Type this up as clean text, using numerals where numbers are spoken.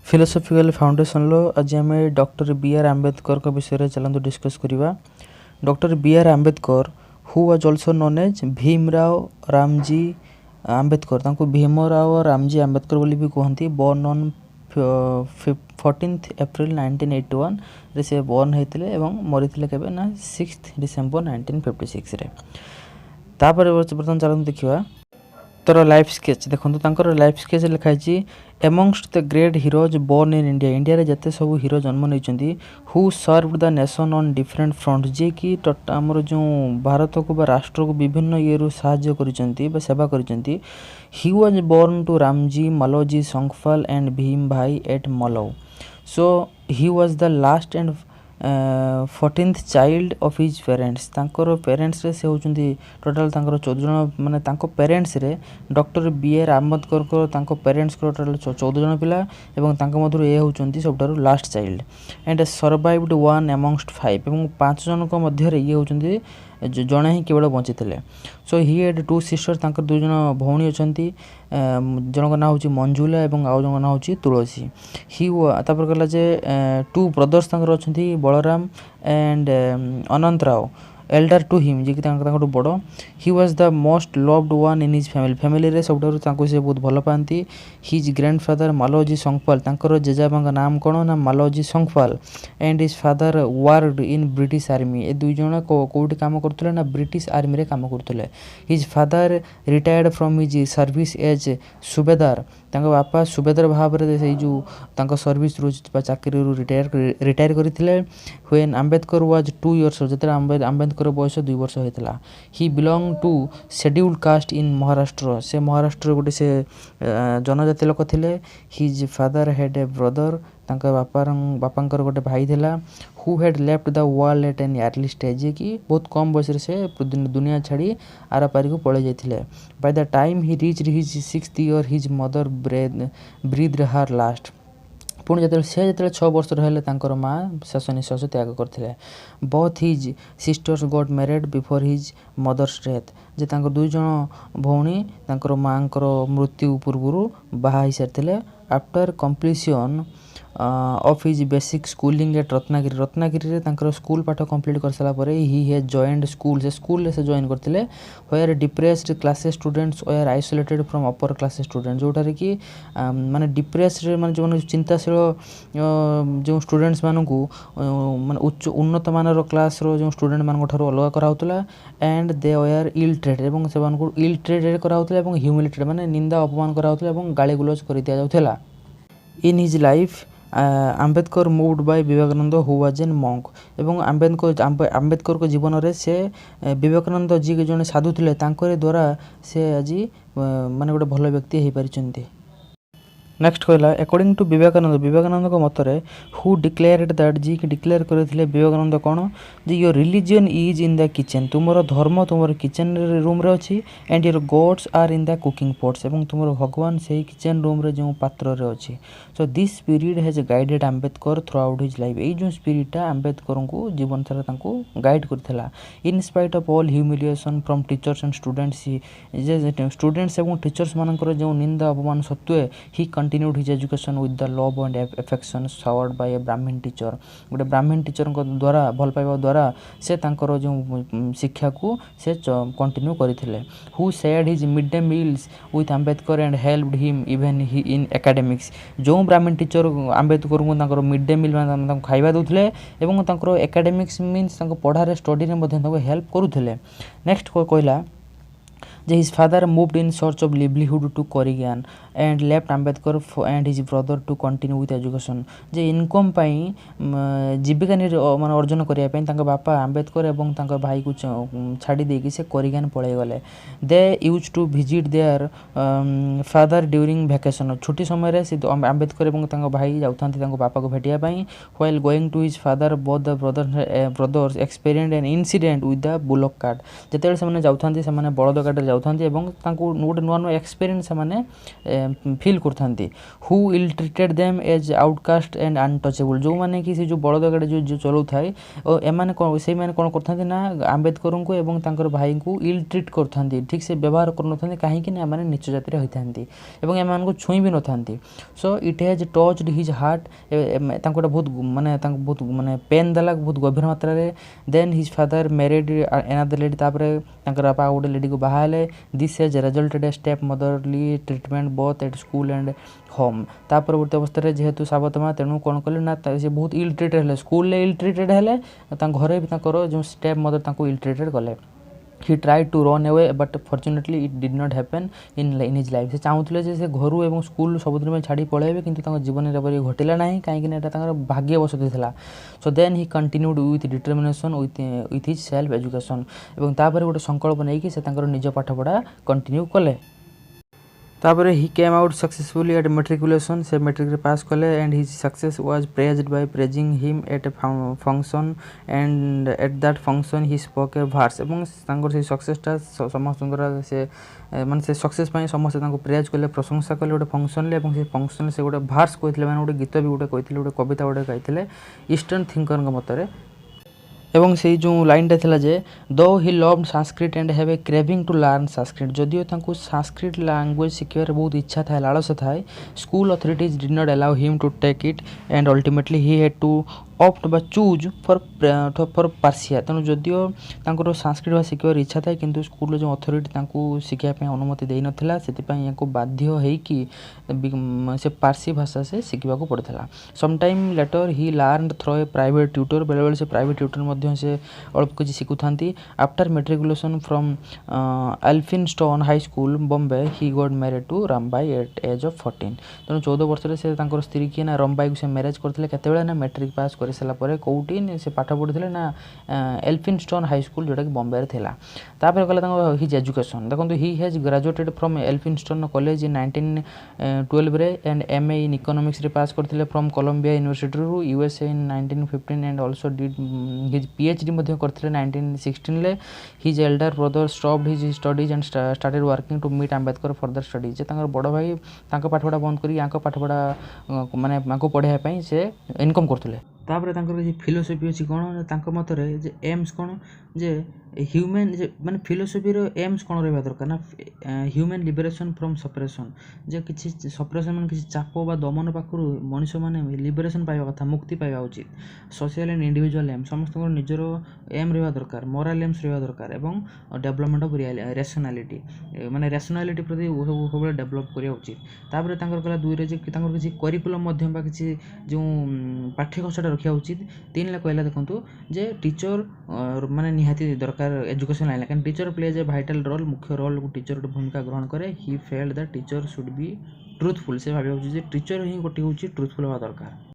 Philosophical foundation लो आज आम doctor B R Ambedkar का विषय चलते डिस्कस करवा। Doctor B R Ambedkar who was also known as Bhimrao Ramji Ambedkar, तांको भीमराव रामजी आंबेडकर बोली भी कहती। बॉर्न ऑन 14 एप्रिल 1981 रे से बॉर्न होते एवं मरी केबे ना 6 डिसेम्बर 1956 रे। तापर बर्तमान चलते देखा तर लाइफ स्केच देखो। तांकर लाइफ स्केच लिखाई amongst the great heroes born in India. India रे जते सब हीरो जन्म नहीं who served the nation on different front, जे कि आमर जो भारत को राष्ट्र को विभिन्न ये साहाय्य करिसेंती बा सेवा करिसेंती। He was born to Ramji Maloji Sakpal and Bhim Bai at Mhow. So he was the last and 14th child of his parents. तांकर पेरेंट्स रे से होचंती टोटल तांकर 14 जन माने तांको पेरेंट्स रे डॉक्टर बी आर आंबेडकर को तांको पेरेंट्स को टोटल 14 जन पिला एवं तांको मधुर ए होचंती सबटारु last child and survived one amongst 5 एवं 5 जन को मध्य रे ये होचंती जणे ही केवल बंची थे। सो ही हैड 2 सिस्टर्स, तांकर 2 जन भौणी अछंती। जन का ना होची मंजुला एवं आउ जन का ना होची तुलसी। ही तापर कहला जे 2 ब्रदर्स तांकर अछंती Balram and Anant Rao elder to him, जे कि तांकर बड़। He was the most loved one in his family. Family रे सबटारु तांको से बहुत भल पाती। हिज ग्रैंडफादर मालोजी संगपाल, तांकर जेजाबांका नाम कोन ना Maloji Sangpal and his father worked in British army. ए 2 जण कोठी काम करथले ना ब्रिटिश आर्मी रे काम करथले। His father retired from his service as subedar, तांका बापा सुबेदार भाव रे से जो तांका सर्विस रो चाकरी रो रिटायर करथिले। When Ambedkar was 2 years old, जते आंबेडकर बयस 2 वर्ष होइतला। He belong to scheduled caste in Maharashtra, से महाराष्ट्र गोटे से जनजाति लोक थिले। His father had a brother, तांका बापांकर गोटे भाई थिला। Who had left the world at an early stage, जे कि बहुत कम बयस रे से दुनिया छाड़ी आरा पारी को पळे जाइथिले। By the time he reached his 6th year his mother breathed her last. पुणी जो 6 वर्ष रहे तांकर माँ शेष निश्वास त्याग करथिले। Both his sisters got married before his mother's death, जे तांकर 2 जन भौणी तांकर माँकर मृत्यु पूर्व बाहा हो सारी। After completion of his basic schooling at Ratnagiri, Ratnagiri रे तांकर स्कूल पाठ कंप्लीट कर सारा परे ही हैज जॉइंड स्कूल, से स्कूल से जॉइन करथिले। Where depressed classes students were isolated from upper classes student, जोटारे कि माने डिप्रेस्ड रे माने जो चिंताशील जो स्टूडेंट्स मानकू माने उच्च उन्नत मानर क्लास रो जो स्टूडेंट मानक ठारो अलग करा होतला। And they were ill treated, एवं से मानकू इल ट्रेटेड करा होतला एवं ह्यूमिलेटेड माने निंदा अपमान करा होतला एवं गाली गुलज कर दिया जाउथला। In his life Ambedkar moved by Vivekananda who was an monk, एवं आंबेडकर को जीवन रे से विवेकानंद जी के जने साधु थिले, तांकर द्वारा से आज माने गोटे भल व्यक्ति हो पारिचंती। नेक्स्ट कहला अकॉर्डिंग टू विवेकानंद, विवेकानंद को मतरे हु डिक्लेयर्ड दैट, जी कि डिक्लेयर करथिले विवेकानंद कोन जे your religion is in the kitchen, तुमरो धर्म तुमरो किचन रूम रे अछि and your gods are in the cooking pots, एवं तुमरो भगवान से किचन रूम रे जो पात्र रे अछि। So this spirit has guided Ambedkar throughout his life. ए जो स्पिरिटा आंबेडकर को जीवन सारा तांको गाइड करथिला। In spite of all humiliation from teachers and students, जे स्टूडेंट्स एवं टीचर्स मानकर जो निंदा अपमान सत्वे ही continued his education with the love and affection showered by a Brahmin teacher। गोटे ब्राह्मण टीचर द्वारा भल पाइबा द्वारा से तांकर जो शिक्षा को से कंटिन्यू करथिले। Who shared his mid day meals with Ambedkar and helped him even he in academics, जो ब्राह्मण टीचर आंबेडकर को तांकर मिड डे मील तांको खाइबा दउथले एवं तांकर एकेडमिक्स मीन्स तांको पढ़ारे स्टडी रे मध्ये तांको हेल्प करूथले। नेक्स्ट कहला जे his father moved in search of livelihood to Koregaon and left Ambedkar and his brother to continue with education, जे इनकम पाई जीविका मान अर्जन करिया पई तांका बापा आंबेडकर एवं तांका भाई को छाड़ी देकी से कोरिगान पळै गले। They use to visit their father during vacation, छुट्टी समय रे से आंबेडकर एवं तांका भाई जाउथांती तांका बापा को भेटिया पई। While going to his father both the brothers experienced an incident with the bullock cart, जेतेबेले से माने जाउथांती से माने बळद गाड़ी जाउथांती एवं तांको गोटे नुआ नुआ एक्सपीरियंस माने फील करथांती who ill treated them as outcast and untouchable जो माने कि से जो बड़द गाड़ी जो चलौ थाए और एमाने से माने कोन करथांती ना आंबेडकर को एवं तांकर भाई को इल ट्रीट करथांती ठीक से व्यवहार करनथांती काहे कि ना माने नीच जाति होइथांती एवं एमान को छुई भी नथांती so it has touched his heart तांको बहुत माने पेन देला बहुत गभीर मात्रा रे then his father married another lady तापरे तांकर बापा गोटे लेडी को बाहाले this has resulted a step motherly treatment both at school and home ता परवर्ती अवस्था जेहेतु सावतमा तेणु कौन कले ना से बहुत इल ट्रीटेड हेले स्कूल इल ट्रीटेड हेले घरे भी जो स्टेप मदर तांको इल ट्रीटेड कले he tried to run away but fortunately it did not happen in his life से चाहूले जे से घरू एवं स्कूल सबुदिन में छाड़ी पळेबे किंतु तांको जीवन रे बरी घटिला नाही काहे कि एटा तांकर भाग्यवश थिला so then he continued with determination with his self education एवं तापर गोटे संकल्प नै कि से तांकर निज पाठ पढा कंटिन्यू कले तापर he came out successfully at matriculation से मेट्रिक रे पास कले and his success was praised by praising him at a function and at that function he spoke a verse एवं तांकर से सक्सेसटा समस्तंकर से माने से सक्सेस पई समस्त तांको प्रेज कले प्रशंसा कले गोटे फंक्शन ले एवं से फंक्शन से गोटे वर्स कहितले माने गोटे गीत भी गोटे कहितले गोटे कविता गोटे गाइतले ईस्टर्न थिंकर मतरे एवं से जो लाइनटा थिला जे though he loved Sanskrit and have a craving to learn Sanskrit जदियो तांको संस्कृत लैंग्वेज सिखिबार बहुत इच्छा थाए लालस थाए school authorities did not allow him to take it and ultimately he had to opt बा चूज फॉर पार्सिया तेणु जदियो तांकर संस्कृत भाषा शिखिबार इच्छा थाए किंतु स्कूल जो अथॉरिटी तांको शिखिया पे अनुमति देई नथिला सेति पई याको बाध्य हेई कि से पारसी भाषा से शिखिबा को पड़थला some time later he learned through a private tutor बेले बेले से प्राइवेट ट्यूटर मध्य से अल्प कुछ शिखुथांती after matriculation from Elphinstone high school Bombay he got married to Ramabai at age of 14 तेणु 14 वर्ष रे से तांकर स्त्री की ना रामबाई को से मैरिज करथिले केतेबेले ना मैट्रिक पास कर सारा पर कौटी से पाठ पढ़ी ना एल्फिनस्टोन हाई स्कूल जोटा कि बॉम्बे रे थिला तापर गला हिज एजुकेशन देखो he has graduated from Elphinstone college in 1912 रे एंड एमए इन इकोनॉमिक्स रे पास करथिले फ्रॉम कोलंबिया यूनिवर्सिटी रू USA in 1915 and also did his PhD मध्ये करथिले 1916 ले his elder brother stopped his studies and started working to meet Ambedkar further studies जे तांकर बड़ भाई तांका पाठपढ़ा बंद करी याका पाठपढ़ा माने माको पढ़ाया पई से इनकम करथिले तापर तांकर जे फिलोसफी अछि कोन तांको मतरे जे एम्स कोन जे ह्यूमन जे माने फिलोसफी रो एम्स कोन रहबा दरकार ना ह्यूमन लिबरेशन फ्रॉम सप्रेशन जे किछि सप्रेशन माने किछि चाप बा दमन पाखरु मनुष्य माने लिबरेशन पाइबा कथा मुक्ति पाइबा उचित सोशल एंड इंडिविजुअल एम समस्त निजर एम रहबा दरकार मोरल एम्स रहबा दरकार एवं डेवलपमेंट ऑफ रैशनैलिटी माने रैशनैलिटी प्रति सबले डेवलप करिया उचित तापर तांकर कला दुई रे जे तांकर किछि करिकुलम मध्यम बा किछि जो पाठ्यक्रम रखा उचित 3 ला कहला देखंतु जे टीचर माने निहाती दरकार education line can teacher plays a vital role मुख्य रोल टीचर भूमिका ग्रहण करे he felt that teacher should be truthful से भाबे जे टीचर ही गोटे होची ट्रूथफुल होवा दरकार।